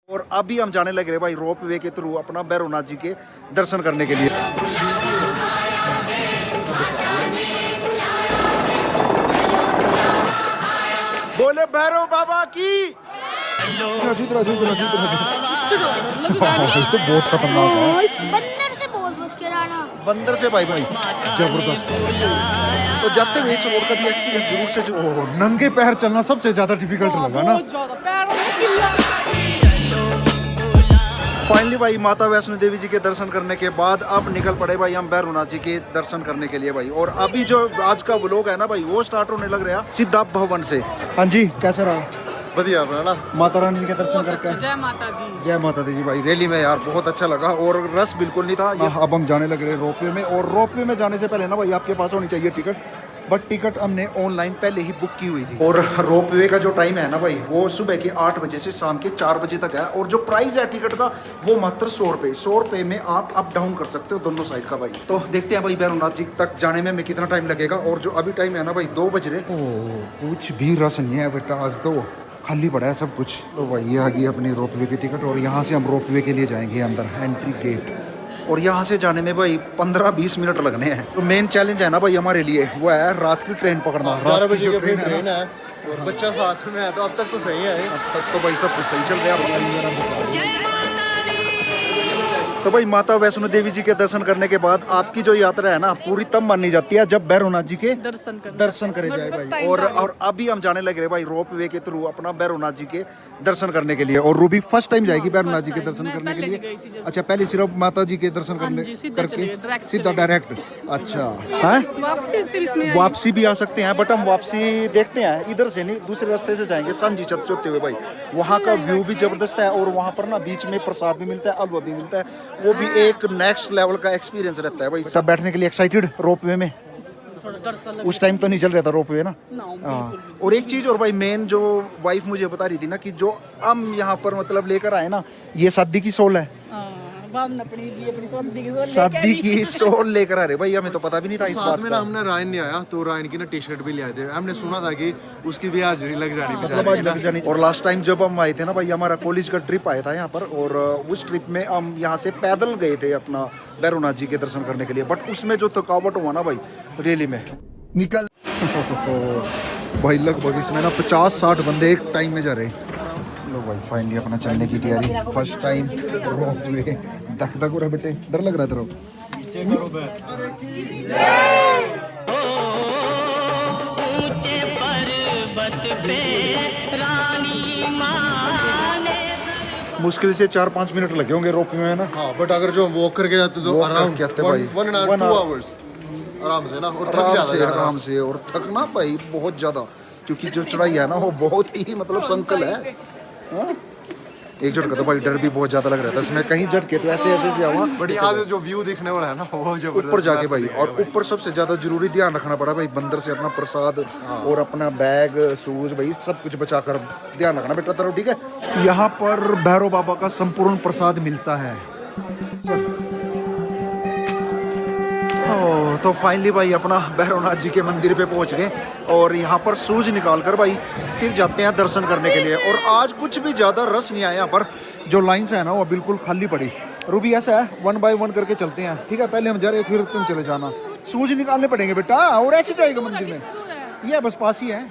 और अभी हम जाने लगे भाई रोप वे के थ्रू अपना भैरवनाथ जी के दर्शन करने के लिए। बोले भैरव बाबा की। तो बहुत खतरनाक है। बंदर से बहुत मुश्किल आना। बंदर से भाई जबरदस्त। तो जाते हुए इस रोड का भी एक्सपीरियंस जरूर से नंगे पैर चलना सबसे ज्यादा डिफिकल्ट लगा ना। फाइनली भाई माता वैष्णो देवी जी के दर्शन करने के बाद अब निकल पड़े भाई हम भैरवनाथ जी के दर्शन करने के लिए भाई। और अभी जो आज का व्लॉग है ना भाई वो स्टार्ट होने लग रहा सिद्धा भवन से। हाँ जी कैसा रहा? बढ़िया ना माता रानी जी के दर्शन करके। जय माता दी। जय माता दी जी भाई। रैली में यार बहुत अच्छा लगा और रस बिल्कुल नहीं था। अब हम जाने लग रहे रोपवे में। और रोपवे में जाने से पहले ना भाई आपके पास होनी चाहिए टिकट। बट टिकट हमने ऑनलाइन पहले ही बुक की हुई थी। और रोपवे का जो टाइम है ना भाई वो सुबह के 8 बजे से शाम के 4 बजे तक है। और जो प्राइस है टिकट का वो मात्र 100 रुपये। 100 रुपये में आप अप डाउन कर सकते हो दोनों साइड का भाई। तो देखते हैं भाई भैरवनाथ जी तक जाने में हमें कितना टाइम लगेगा। और जो अभी टाइम है ना भाई 2 बज रहे। कुछ भी रस नहीं है बेटा आज तो खाली पड़ा है सब कुछ। तो भाई ये आ गई अपनी रोपवे की टिकट। और यहाँ से हम रोपवे के लिए जाएंगे अंदर एंट्री गेट। और यहाँ से जाने में भाई 15-20 मिनट लगने हैं। तो मेन चैलेंज है ना भाई हमारे लिए वो है रात की ट्रेन पकड़ना। 12 बजे की ट्रेन है और बच्चा साथ में है तो अब तक तो सही है। अब तक तो भाई सब कुछ सही चल रहा है। तो भाई माता वैष्णो देवी जी के दर्शन करने के बाद आपकी जो यात्रा है ना पूरी तब मानी जाती है जब भैरवनाथ जी के दर्शन करे जाए भाई। और अभी हम जाने लगे भाई रोप वे के थ्रू अपना भैरवनाथ जी के दर्शन करने के लिए। और रूबी फर्स्ट टाइम जाएगी भैरवनाथ जी के दर्शन करने के लिए। अच्छा पहले सिर्फ माता जी के दर्शन करने करके सीधा डायरेक्ट। अच्छा है वापसी भी आ सकते हैं बट हम वापसी देखते हैं इधर से नहीं दूसरे रास्ते से जाएंगे सांझी छत से होते हुए भाई। वहाँ का व्यू भी जबरदस्त है और वहाँ पर ना बीच में प्रसाद भी मिलता है हलवा भी मिलता है। वो भी एक नेक्स्ट लेवल का एक्सपीरियंस रहता है भाई। सब बैठने के लिए एक्साइटेड रोपवे में। उस टाइम तो नहीं चल रहा था रोपवे ना। हाँ और एक चीज और भाई मेन जो वाइफ मुझे बता रही थी ना कि जो हम यहाँ पर मतलब लेकर आए ना ये शादी की सोल है। शादी की सोल लेकर आ रहे भाई। हमें तो पता भी नहीं था इस बात में ना। हमने रायन नहीं आया तो रायन की ना टी शर्ट भी ले आए थे। हमने सुना था कि उसकी भी आज लग जानी मतलब आज लग जानी। और लास्ट टाइम जब हम आए थे ना भाई हमारा कॉलेज का ट्रिप आया था यहाँ पर। और उस ट्रिप में हम यहाँ से पैदल गए थे अपना भैरवनाथ जी के दर्शन करने के लिए। बट उसमें जो थकावट हुआ ना भाई रैली में निकल भाई लगभग इसमें ना 50-60 बंदे एक टाइम में जा रहे। लो भाई फाइनली अपना चलने की तैयारी। First time ropeway. धक धक हो रहा बेटे डर लग रहा था। मुश्किल से 4-5 मिनट लगे होंगे रोपवे में ना। हाँ बट अगर जो वॉक करके जाते तो अराउंड 1.5 to 2 hours आराम से ना। और थक आराम से और थकना भाई बहुत ज्यादा क्योंकि जो चढ़ाई है ना वो बहुत ही मतलब संकल है। एक झटका तो भाई डर भी बहुत ज्यादा लग रहा था इसमें कहीं झटके तो ऐसे ऐसे हुआ। बट यहाँ से जो व्यू दिखने वाला है ना वो जबरदस्त ऊपर जाके भाई। और ऊपर सबसे ज्यादा जरूरी ध्यान रखना पड़ा भाई बंदर से अपना प्रसाद और अपना बैग शूज भाई सब कुछ बचा कर ध्यान रखना बेटा तेरा ठीक है। यहाँ पर भैरव बाबा का संपूर्ण प्रसाद मिलता है। तो फाइनली भाई अपना भैरवनाथ जी के मंदिर पे पहुंच गए। और यहाँ पर सूज निकाल कर भाई फिर जाते हैं दर्शन करने के लिए। और आज कुछ भी ज़्यादा रस नहीं आया यहाँ पर। जो लाइन्स है ना वो बिल्कुल खाली पड़ी। रूबी ऐसा है 1 by 1 करके चलते हैं ठीक है। पहले हम जा रहे फिर तुम चले जाना। सूज निकालने पड़ेंगे बेटा और ऐसे जाएगा मंदिर में। ये बस पास ही है।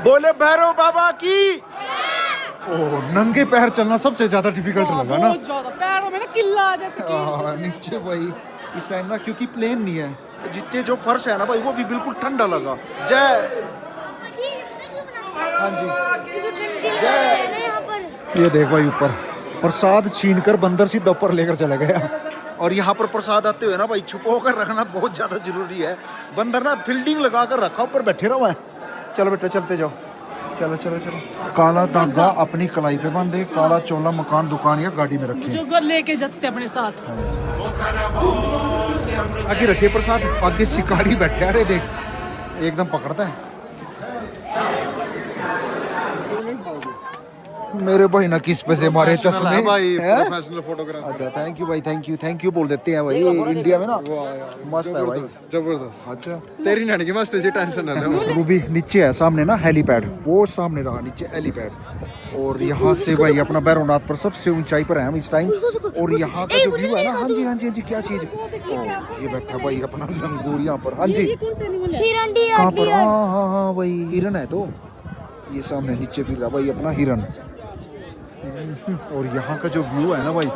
बोले भैरव बाबा की। ओह नंगे पैर चलना सबसे ज्यादा डिफिकल्ट लगा ना। पैरों में ना किल्ला जैसे नीचे भाई इस टाइम ना क्योंकि प्लेन नहीं है। जितने जो फर्श है ना भाई वो भी बिल्कुल ठंडा लगा। जय हाँ जी जय। ये देख भाई ऊपर प्रसाद छीन कर बंदर सीधा ऊपर लेकर चला गया। और यहाँ पर प्रसाद आते हुए ना भाई छुपो कर रखना बहुत ज्यादा जरूरी है। बंदर ना फील्डिंग लगा कर रखा ऊपर बैठे रहो है। चलो बेटा चलते जाओ। चलो चलो चलो। काला धागा अपनी कलाई पे बांधे काला चोला मकान दुकान या गाड़ी में रखे जो घर लेके जाते अपने साथ। आगे रखे प्रसाद। आगे शिकारी बैठे अरे देख एकदम पकड़ता है। मेरे भाई ना किस पे से मारे Professional चश्मे है भाई, हैं? Professional photographer. अच्छा थैंक यू भाई, थैंक यू बोल देते हैं भाई इंडिया में ना। मस्त है भाई। जबरदस्त। अच्छा तेरी नानी की मस्त है, टेंशन ना लो। रूबी नीचे है सामने ना हेलीपैड, वो सामने रहा नीचे हेलीपैड। और यहाँ से भाई अपना भैरवनाथ पर सबसे ऊंचाई पर है हम इस टाइम। और यहाँ का जो व्यू है ना, हाँ जी हाँ जी हाँ जी, क्या चीज, ये बैठा भाई अपना लंगूर यहाँ पर। हाँ जी कहाँ पर? हाँ हाँ हाँ भाई हिरन है, तो ये सामने नीचे फिर रहा भाई अपना हिरन। और यहाँ का जो व्यू है ना भाई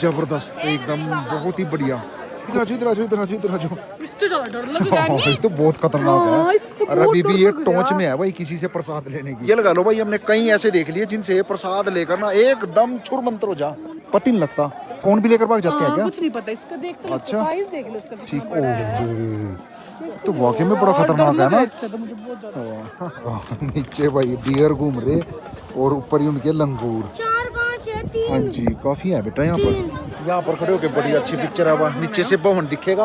जबरदस्त एकदम, बहुत ही बढ़िया। इधर आजो इधर आजो इधर आजो इधर आजो। इससे ज्यादा डर लग रहा है। ये तो बहुत खतरनाक है। और अभी भी ये टोंच में है भाई किसी से प्रसाद लेने की। ये लगा लो भाई हमने कई ऐसे देख लिए जिनसे प्रसाद लेकर ना एकदम छुर मंतर हो जा, पता नहीं लगता। फोन भी लेकर भाग जाते हैं क्या? कुछ नहीं पता इसका, देख तो अच्छा। साइज देख लो इसका ठीक। कितना बड़ा है। तो वाकई में बड़ा खतरनाक है ना। इससे तो मुझे बहुत ज्यादा। नीचे भाई डियर घूम रहे और ऊपर ही उनके लंगूर। 4 5 है 3। हाँ जी काफी है बेटा यहाँ पर खड़े होके बड़ी अच्छी पिक्चर है। वहाँ नीचे से भवन दिखेगा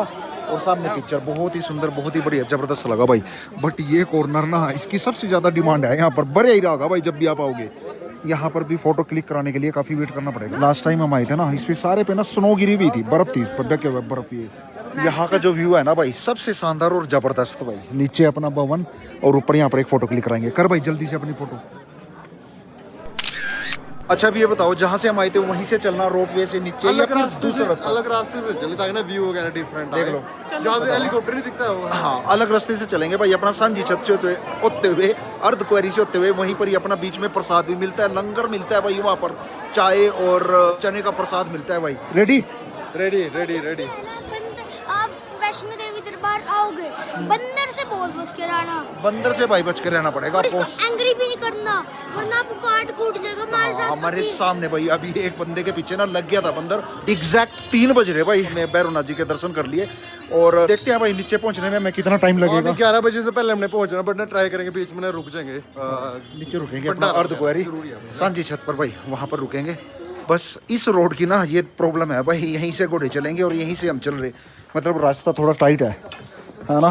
और सामने पिक्चर, बहुत ही सुंदर, बहुत ही बढ़िया, जबरदस्त लगा भाई। बट ये कॉर्नर ना इसकी सबसे ज्यादा डिमांड है यहाँ पर, बड़े ही रहा भाई जब भी आप आओगे। यहाँ पर भी फोटो क्लिक कराने के लिए काफी वेट करना पड़ेगा। लास्ट टाइम हम आए थे ना, इस पे सारे पे ना स्नो गिरी हुई थी, बर्फ थी इस पर ढके हुए बर्फ। ये यहाँ का जो व्यू है ना भाई सबसे शानदार और जबरदस्त भाई। नीचे अपना भवन और ऊपर यहाँ पर एक फोटो क्लिक कराएंगे। कर भाई जल्दी से अपनी फोटो। अच्छा अभी ये बताओ, जहाँ से हम आए थे वहीं से चलना रोप वे से नीचे या फिर दूसरा रास्ता? अलग रास्ते से चले ताकि ना व्यू वगैरह डिफरेंट देख लो। जहाँ से हेलीकॉप्टर नहीं दिखता है। हाँ अलग रास्ते से चलेंगे भाई। अपना सांझी छत से होते हुए अर्धकुंवारी से होते हुए वहीं पर ही अपना बीच में प्रसाद भी मिलता है, लंगर मिलता है भाई वहाँ पर, चाय और चने का प्रसाद मिलता है भाई। Ready ready ready ready. आप वैष्णो देवी दरबार आओगे, बंदर से बहुत बच के रहना। बंदर से भाई बच के रहना पड़ेगा और आपको। इसको एंग्री भी नहीं करना वरना आपको काट कूट जाएगा। हमारे साथ हमारे सामने भाई अभी एक बंदे के पीछे ना लग गया था बंदर। एग्जैक्ट 3 बज रहे भाई, मैं भैरवनाथ जी के दर्शन कर लिए और देखते हैं भाई नीचे पहुंचने में हमें कितना टाइम लगेगा। 11 बजे से पहले हमने पहुंचना, बट ना ट्राई करेंगे बीच में ना रुक जाएंगे। नीचे रुकेंगे अपना अर्धकुंवारी सांझी छत पर भाई, वहाँ पर रुकेंगे। बस इस रोड की ना ये प्रॉब्लम है भाई, यहीं से घोड़े चलेंगे और यहीं से हम चल रहे, मतलब रास्ता थोड़ा टाइट है ना।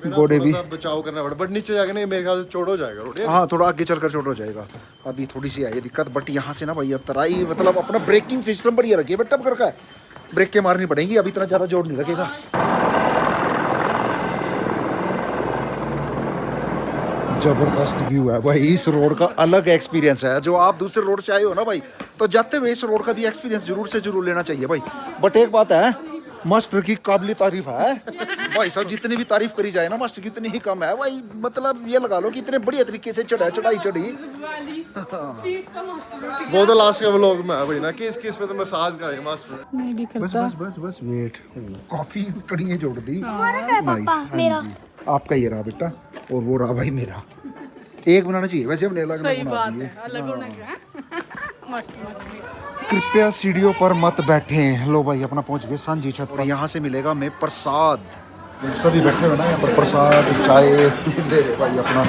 घोड़े भी बचाव करना पड़ा, बट नीचे जाके ना मेरे ख्याल से चौड़ हो जाएगा रोड। हाँ थोड़ा आगे चलकर छोटा हो जाएगा। अभी थोड़ी सी आई दिक्कत, बट यहाँ से ना भाई अब तराई, मतलब अपना ब्रेकिंग सिस्टम बढ़िया रखिए बेटा, करका है ब्रेक के मारनी पड़ेगी, अभी इतना ज़्यादा जोर नहीं लगेगा। जबरदस्त व्यू है भाई, इस रोड का अलग एक्सपीरियंस है। जो आप दूसरे रोड से आए हो ना भाई, तो जाते हुए इस रोड का भी एक्सपीरियंस जरूर से जरूर लेना चाहिए भाई। बट एक बात है, मास्टर की काबिल तारीफ है भाई साहब, जितनी भी तारीफ करी जाए ना मास्टर की उतनी ही कम है भाई। मतलब ये लगा लो कि इतने बढ़िया तरीके से चढ़ाई चढ़ी। वो तो लास्ट का व्लॉग में है भाई ना, किस किस पे तो मसाज करेगा मास्टर। नहीं भी बस करता। बस बस बस वेट, काफी कड़ियाँ जोड़ दी। पापा मेरा आपका ये रहा बेटा और वो रहा भाई मेरा। एक बनाना चाहिए वैसे, हमने अलग सही बना बात दिए। है, अलग होना क्या है। कृपया सीढ़ियों पर मत बैठें। लो भाई अपना पहुंच गए सांझी छत पर। यहाँ से मिलेगा हमें प्रसाद। सभी बैठे हुए ना यहाँ पर, प्रसाद चाय दे रहे भाई, अपना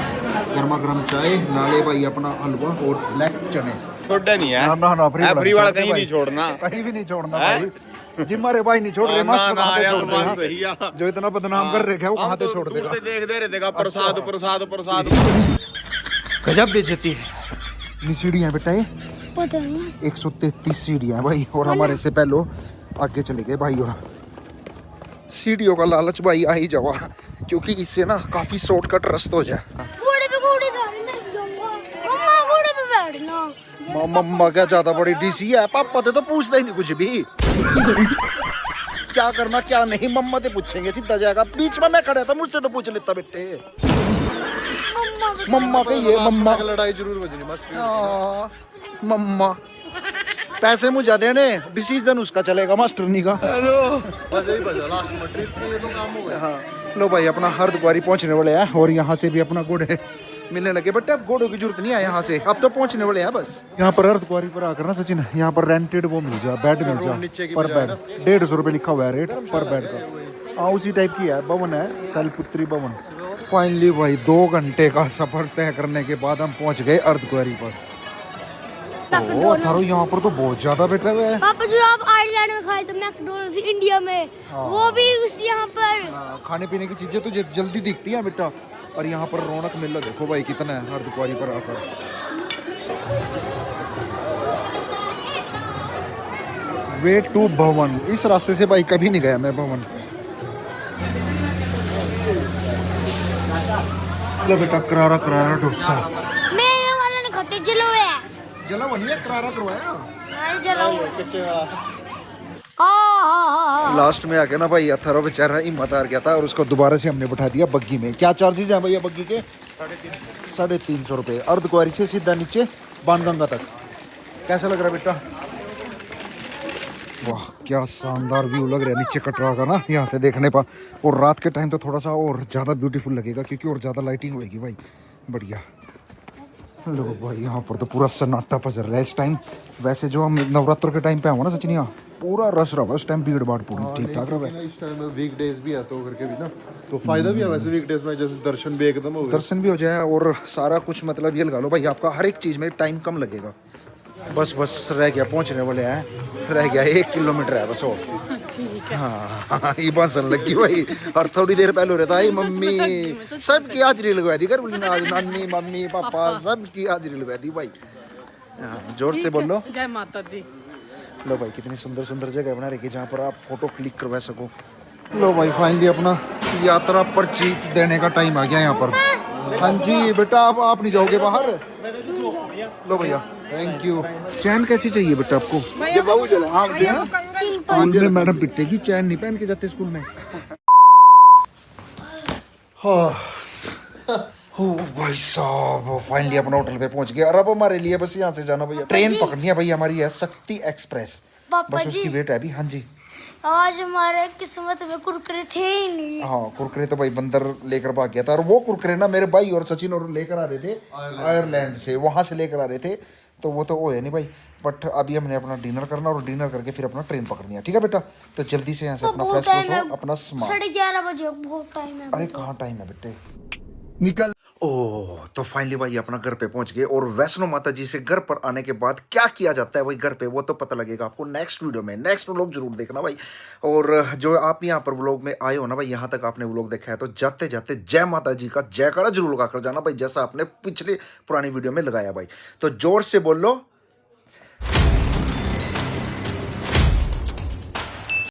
गर्मा गर्म चाय, नाले भाई अपना हलवा और ब्लैक चने। छोड़ना नहीं है। ना ना एवरी वाला कहीं नहीं छोड़ना, कहीं भी नहीं छोड़ना भाई। जिम्मारे भाई नहीं छोड़ रहे, ना मास्टर ना कहाँ पे यार छोड़ तुम्हारा देगा? सही है। जो इतना बदनाम कर रखे हैं वो कहाँ हम पे तो छोड़ दूर देगा? से देख दे रहे देगा प्रसाद प्रसाद प्रसाद। गजब बेइज्जती है। सीढ़ियाँ बेटा ये पता नहीं 133 सीढ़ियाँ हैं भाई, और हमारे से पहले आगे चले गए भाई। और सीढ़ियों का लालच भाई आ ही जावा, क्योंकि इससे ना काफी शॉर्टकट रास्ता हो जाए। घोड़े पे जाऊंगा। मम्मा घोड़े पे बैठना। मम्मा क्या ज्यादा बड़ी डीसी है, पापा ते तो पूछता ही नहीं कुछ भी। क्या करना क्या नहीं मम्मा ते पूछेंगे, सीधा जाएगा। बीच में मैं खड़ा था, मुझसे तो पूछ लेता बेटे। मम्मा के ये मम्मा की लड़ाई जरूर बजनी मास्टर। मम्मा पैसे मुझे देने, डिसीजन उसका चलेगा मास्टरनी का। बस यही बजा लास्ट में, ट्रिप के ये तो काम हो गया। हाँ लो भाई अपना हरिद्वार पहुंचने वाले हैं, और यहाँ से भी अपना घोड़े मिलने लगे। बट अब घोड़ों की जरूरत नहीं है यहाँ से, अब तो पहुंचने वाले हैं बस। यहाँ पर हरिद्वार पर आकर ना सचिन, यहाँ पर रेंटेड वो मिल जा, बेड मिल जा पर बेड। 150 रुपये लिखा हुआ है रेट पर बेड का। हाँ उसी टाइप की है, भवन है शैलपुत्री भवन। फाइनली भाई 2 घंटे का सफर तय करने के बाद हम पहुंच गए अर्धकुंवारी पर। ओ थारो यहाँ पर तो बहुत ज्यादा बैठे हुए हैं। पापा जो आप आयरलैंड में खाए थे मैकडोनल्ड्स इंडिया में, वो भी उस यहाँ पर। खाने पीने की चीजें तो जल्दी दिखती हैं बेटा। और यहाँ पर रौनक मेला देखो भाई कितना है हरिद्वार पर आकर। वे टू भवन। इस रास्ते से भाई कभी नहीं गया मैं भवन। लो बेटा करारा करारा डोसा। मैं ये वाला नहीं खाती, जलो है। जला बनिए करारा करवाया। नहीं जलो। लास्ट में आके ना भाई अथर्व बेचारा हिम्मत हार गया था और उसको दोबारा से हमने बैठा दिया बग्गी में। क्या चार्जेस हैं भैया बग्गी के? 350 रुपये। अर्धकुंवारी से सीधा नीचे बाणगंगा तक। कैसा लग रहा है बेटा? वाह क्या शानदार व्यू लग रहा है नीचे कटरा का ना, यहाँ से देखने पर। और रात के टाइम तो थोड़ा सा और ज़्यादा ब्यूटीफुल लगेगा क्योंकि और ज़्यादा लाइटिंग होएगी भाई। बढ़िया। लो भाई यहाँ पर तो पूरा सन्नाटा पसर रहा है इस टाइम। वैसे जो हम नवरात्र के टाइम पे आऊँ ना सचिन, यहाँ पूरा रस रहा है उस टाइम, भीड़ भाड़ पूरी ठीक ठाक रहा है। इस टाइम में वीकडेज भी है तो करके भी ना, तो फायदा भी है वैसे वीकडेज में, जैसे दर्शन भी एकदम हो गए। दर्शन भी हो जाए और सारा कुछ, मतलब ये लगा लो भाई आपका हर एक चीज़ में टाइम कम लगेगा। बस रह गया, पहुंचने वाले हैं, रह गया 1 किलोमीटर है बस। और हाँ ये बस लगी भाई। और थोड़ी देर पहले हो रहा था मम्मी सबकी हाजिरी लगवा दी कर, आज नानी मम्मी पापा सबकी हाजिरी लगवा दी भाई। हाँ जोर से बोलो जय माता दी। लो भाई कितनी सुंदर सुंदर जगह बना रखी जहाँ पर आप फोटो क्लिक करवा सको। लो भाई फाइनली अपना यात्रा पर्ची देने का टाइम आ गया यहाँ पर। हाँ जी बेटा आप नहीं जाओगे बाहर? लो भैया थैंक यू। चैन कैसी चाहिए बेटा आपको? स्कूल में मैडम पिटेगी, चैन नहीं पहन के जाते स्कूल में। ओ भाई साहब फाइनली अपना होटल पे पहुंच गए। और अब हमारे लिए बस यहाँ से जाना भैया, ट्रेन पकड़नी है भाई हमारी है शक्ति एक्सप्रेस। पापा बस उसकी जी वेट है अभी। हाँ जी आज हमारे किस्मत में कुरकुरे थे ही नहीं। हाँ कुरकुरे तो भाई बंदर लेकर भाग गया था। और वो कुरकुरे ना मेरे भाई और सचिन और लेकर आ रहे थे आयरलैंड से, वहां से लेकर आ रहे थे, तो वो तो वो है नहीं भाई। बट अभी हमने अपना डिनर करना और डिनर करके फिर अपना ट्रेन पकड़नी है। ठीक है बेटा तो जल्दी से यहाँ से अपना फ्रेश फ्रेश हो, अपना सामान। 11:30 बजे बहुत टाइम है। अरे कहाँ टाइम है बेटे, निकल। ओह तो फाइनली भाई अपना घर पे पहुंच गए। और वैष्णो माता जी से घर पर आने के बाद क्या किया जाता है भाई घर पे, वो तो पता लगेगा आपको नेक्स्ट वीडियो में। नेक्स्ट व्लॉग जरूर देखना भाई। और जो आप यहाँ पर व्लॉग में आए हो ना भाई, यहाँ तक आपने व्लॉग देखा है तो जाते जाते जय माता जी का जयकारा जरूर लगा कर जाना भाई, जैसा आपने पिछले पुरानी वीडियो में लगाया भाई। तो जोर से बोल लो